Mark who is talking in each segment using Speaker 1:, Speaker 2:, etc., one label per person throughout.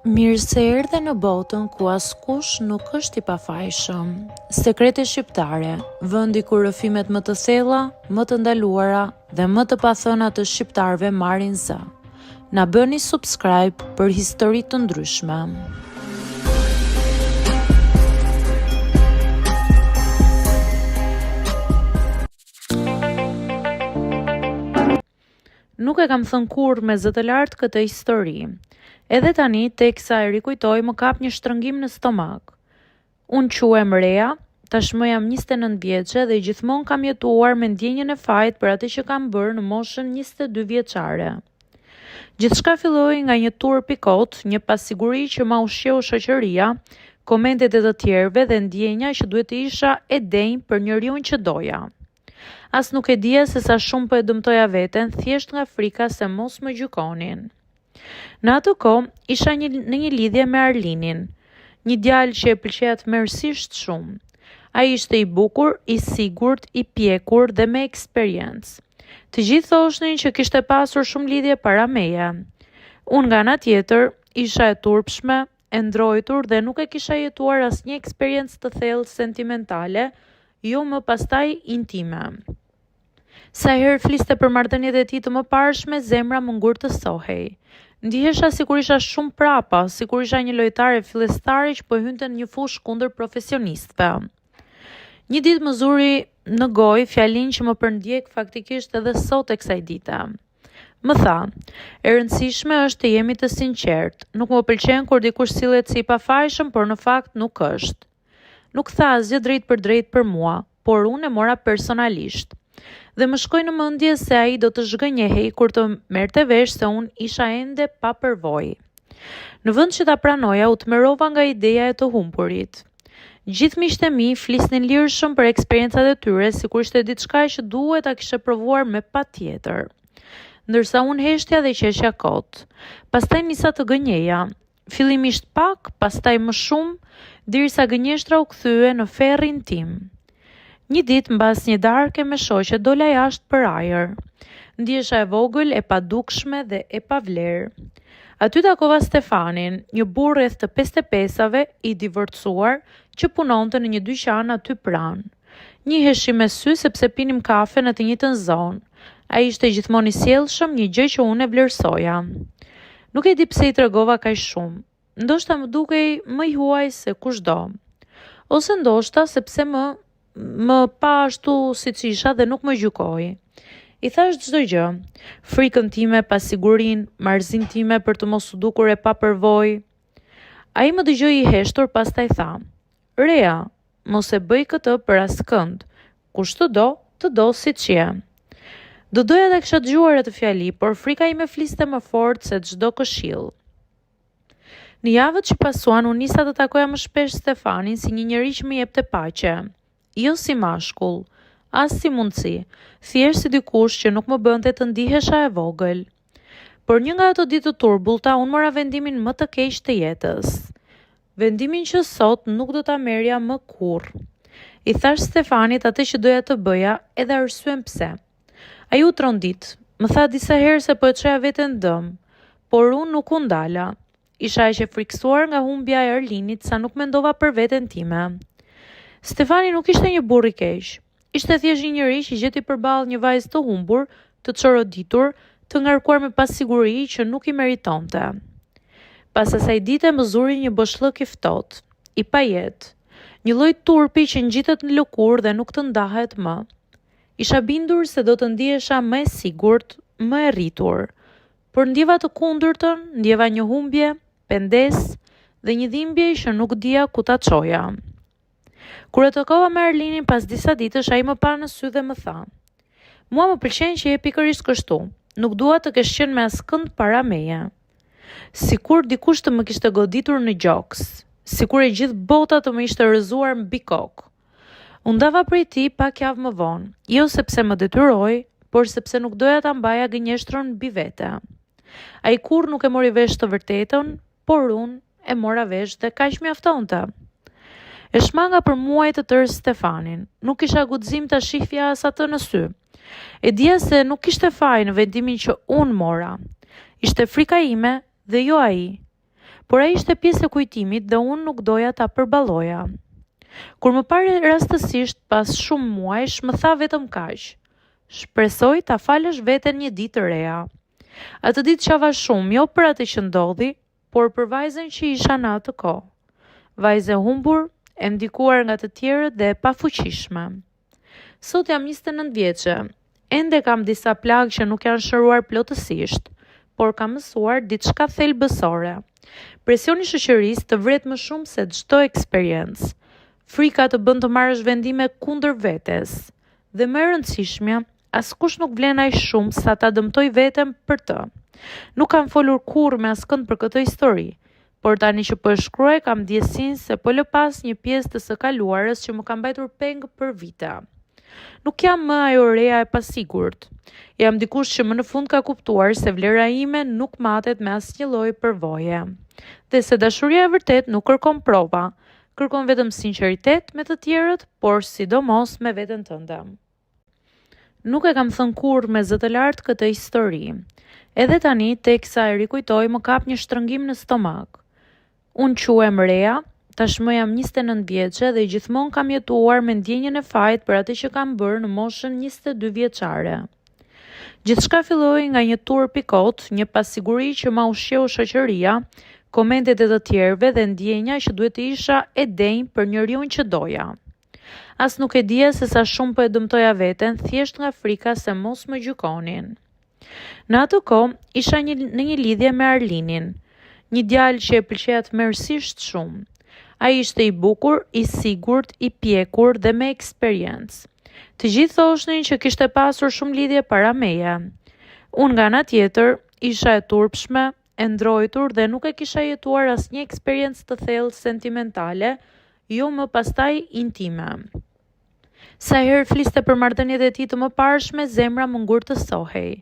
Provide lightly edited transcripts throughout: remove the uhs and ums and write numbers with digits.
Speaker 1: Mirë se erdhe në botën ku askush nuk është i pafajshëm. Sekrete shqiptare, vendi ku rrëfimet më të thella, më të ndaluara dhe më të pathëna të shqiptarëve marrin zë. Na bëni subscribe për histori të ndryshme. Nuk e kam thënë kurrë me zë të lartë këtë histori. Edhe tani, teksa e rikujtoj, më kap një shtrëngim në stomak. Unë quhem Rea, tashmë jam 29 vjeçe dhe gjithmonë kam jetuar me ndjenjën e fajt për atë që kam bërë në moshën 22 vjeçare. Gjithçka filloi nga një turp i kot, një pasiguri që ma ushqeu shoqëria, komentet e të tjerëve dhe ndjenja që duhet të isha e denjë për njeriu që doja. As nuk e dija se sa shumë po e dëmtoja veten, thjesht nga frika se mos më gjykonin. Në atë kohë isha në një lidhje me Arlinin, një djalë që e pëlqeja tmerrsisht shumë. Ai ishte i bukur, i sigurt, i pjekur dhe me eksperiencë. Të gjithë thoshnin që kishte pasur shumë lidhje para meje. Unë nga ana tjetër isha e turpshme, e ndrojtur dhe nuk e kisha jetuar asnjë eksperiencë të thellë sentimentale, jo më pastaj intime. Sa herë fliste për marrëdhëniet e tij të mëparshme, zemra më ngurtësohej. Ndihesha sikur isha shumë prapa, sikur isha një lojtare fillestare që po hynte në një fushë kundër profesionistëve. Një ditë më zuri në gojë fjalinë që më përndjek faktikisht edhe sot e kësaj dite. Më tha, e rëndësishme është të jemi të sinqertë. Nuk më pëlqen kur dikush sillet si i pafajshëm, por në fakt nuk është. Nuk tha asgjë drejt për mua, por unë e mora personalisht. Dhe më shkoi në mendje se ai do të zhgënjehej kur të merrte vesh se unë isha ende pa përvojë. Në vend që ta pranoja, u tmerrova nga ideja e të humburit. Gjithë miqtë e mi flisnin lirshëm për eksperiencat e tyre, sikur ishte diçka që duhet ta kishe provuar me patjetër. Ndërsa unë heshtja dhe qeshja kot. Pastaj nisa të gënjeja, fillimisht pak, pastaj më shumë, derisa gënjeshtra u kthye në ferrin tim. Një ditë mbas një darke me shoqe dola jashtë për ajër. Ndihesha e vogël, e padukshme dhe e pavlerë. Aty takova Stefanin, një burrë rreth të 55-ave, i divorcuar, që punonte në një dyqan aty pranë. Njiheshim me sy sepse pinim kafe në të njëjtën zonë. Ai ishte gjithmonë i sjellshëm, një gjë që unë e vlerësoja. Nuk e di pse i tregova kaq shumë. Ndoshta më dukej më i huaj se kushdo. Ose ndoshta sepse më pa ashtu siç isha dhe nuk më gjykoi. I thash çdo gjë, frikën time, pasigurinë, marrëzinë time për të mos u dukur e papërvojë. Ai më dëgjoi i heshtur, pastaj tha: "Rea, mos e bëj këtë për askënd. Kush të do siç je." Do doja ta kisha dëgjuar atë fjali, por frika ime fliste më fort se çdo këshill. Në javët që pasuan, unë nisa të takoja më shpesh Stefanin si një njeri që më jepte paqe. Jo si mashkull, as si mundësi, thjesht si dikush që nuk më bënte të ndihesha e vogël. Por një nga ato ditë të turbullta, unë mora vendimin më të keq të jetës. Vendimin që sot nuk do ta merrja më kurrë. I thash Stefanit atë që doja të bëja, edhe arsyen pse. Ai u trondit, më tha disa herë se po e çoja veten dëm, por unë nuk u ndala. Isha aq e friksuar nga humbja e Arlinit sa nuk mendova për veten time. Stefani nuk ishte një burr i keq. Ishte thjesht një njeri që gjeti përballë një vajzë të humbur, të çoroditur, të ngarkuar me pasiguri që nuk i meritonte. Pas asaj dite më zuri një boshllëk i ftohtë, i pajet, një lloj turpi që ngjitet në lëkurë dhe nuk të ndahet më. Isha bindur se do të ndihesha më e sigurt, më e rritur, por ndjeva të kundërtën, ndjeva një humbje, pendes dhe një dhimbje që nuk dija ku ta çoja. Kur e takova me Arlinin pas disa ditësh, ai më pa në sy dhe më tha: "Mua më pëlqen që je pikërisht kështu. Nuk dua të kesh qenë me askënd para meje." Sikur dikush të më kishte goditur në gjoks, sikur e gjithë bota të më ishte rrëzuar mbi kokë. U ndava prej tij pak javë më vonë, jo sepse më detyroi, por sepse nuk doja ta mbaja gënjeshtrën mbi vete. Ai kurrë nuk e mori vesh të vërtetën, por unë e mora vesh dhe kaq mjaftonte. E shmanga për muaj të tërë Stefanin. Nuk kisha guxim ta shihja as atë në sy. E dija se nuk kishte faj në vendimin që unë mora. Ishte frika ime dhe jo ai. por ai ishte pjesë e kujtimit dhe unë nuk doja ta përballoja. Kur më pare rastësisht pas shumë muajsh, më tha vetëm kaq: "Shpresoj ta falësh veten një ditë të reja." Atë ditë qava shumë, jo për atë që ndodhi, por për vajzën që isha në atë kohë. Vajzë e humbur, e ndikuar nga të tjerët dhe e pafuqishme. Sot jam 29 vjeçe. Ende kam disa plagë që nuk janë shëruar plotësisht, por kam mësuar diçka thelbësore. Presioni i shoqërisë të vret më shumë se çdo eksperiencë. Frika të bën të marrësh vendime kundër vetes. Dhe më e rëndësishmja, askush nuk vlen aq shumë sa ta dëmtoj veten për të. Nuk kam folur kurrë me askënd për këtë histori, por tani që po e shkruaj kam ndjesinë se po lë pas një pjesë të së kaluarës që më ka mbajtur peng për vite. Nuk jam më ajo reja e pasigurt. Jam dikush që më në fund ka kuptuar se vlera ime nuk matet me asnjë lloj përvoje. Dhe se dashuria e vërtet nuk kërkon prova, kërkon vetëm sinqeritet me të tjerët, por sidomos me veten tënde. Nuk e kam thënë kurrë me zë të lartë këtë histori. Edhe tani, teksa e rikujtoj, më kap një shtrëngim në stomak. Unë quhem Rea, tashmë jam 29 vjeçe dhe gjithmonë kam jetuar me ndjenjën e fajt për atë që kam bërë në moshën 22 vjeçare. Gjithçka filloi nga një turp i kot, një pasiguri që ma ushqeu shoqëria, komentet e të tjerëve dhe ndjenja që duhet të isha e denjë për njeriun që doja. As nuk e dija se sa shumë po e dëmtoja veten, thjesht nga frika se mos më gjykonin. Në atë kohë isha në një lidhje me Arlinin, një djalë që e pëlqeja tmerrsisht shumë. Ai ishte i bukur, i sigurt, i pjekur dhe me eksperiencë. Të gjithë thoshnin që kishte pasur shumë lidhje para meje. Unë nga ana tjetër isha e turpshme, e ndrojtur dhe nuk e kisha jetuar asnjë eksperiencë të thellë sentimentale, jo më pastaj intime. Sa herë fliste për marrëdhëniet e tij të mëparshme, zemra më ngurtësohej.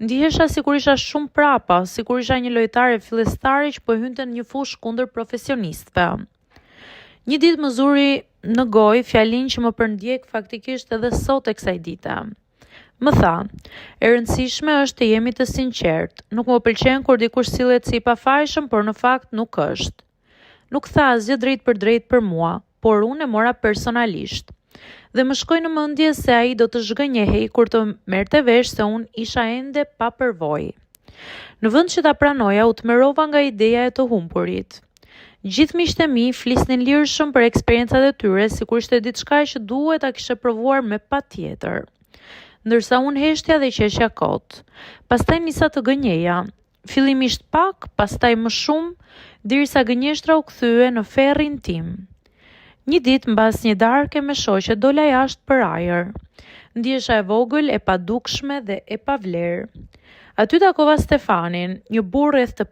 Speaker 1: Ndihesha sikur isha shumë prapa, sikur isha një lojtare fillestare që po hynte në një fushë kundër profesionistëve. Një ditë më zuri në gojë fjalin që më përndjek faktikisht edhe sot e kësaj dite. Më tha: "E rëndësishme është të jemi të sinqertë. Nuk më pëlqen kur dikush sillet si i pafajshëm, por në fakt nuk është." Nuk tha asgjë drejt për mua, por unë e mora personalisht. Dhe më shkoi në mendje se ai do të zhgënjehej kur të merrte vesh se unë isha ende pa përvojë. Në vend që ta pranoja, u tmerrova nga ideja e të humburit. Gjithë miqtë e mi flisnin lirshëm për eksperiencat e tyre, sikur ishte diçka që duhet ta kishe provuar me patjetër. Ndërsa unë heshtja dhe qeshja kot. Pastaj nisa të gënjeja. Fillimisht pak, pastaj më shumë, derisa gënjeshtra u kthye në ferrin tim. Një ditë mbas një darke me shoqe dola jashtë për ajër. Ndjesha e vogël, e padukshme dhe e pavlerë. Aty takova Stefanin, një burrë rreth të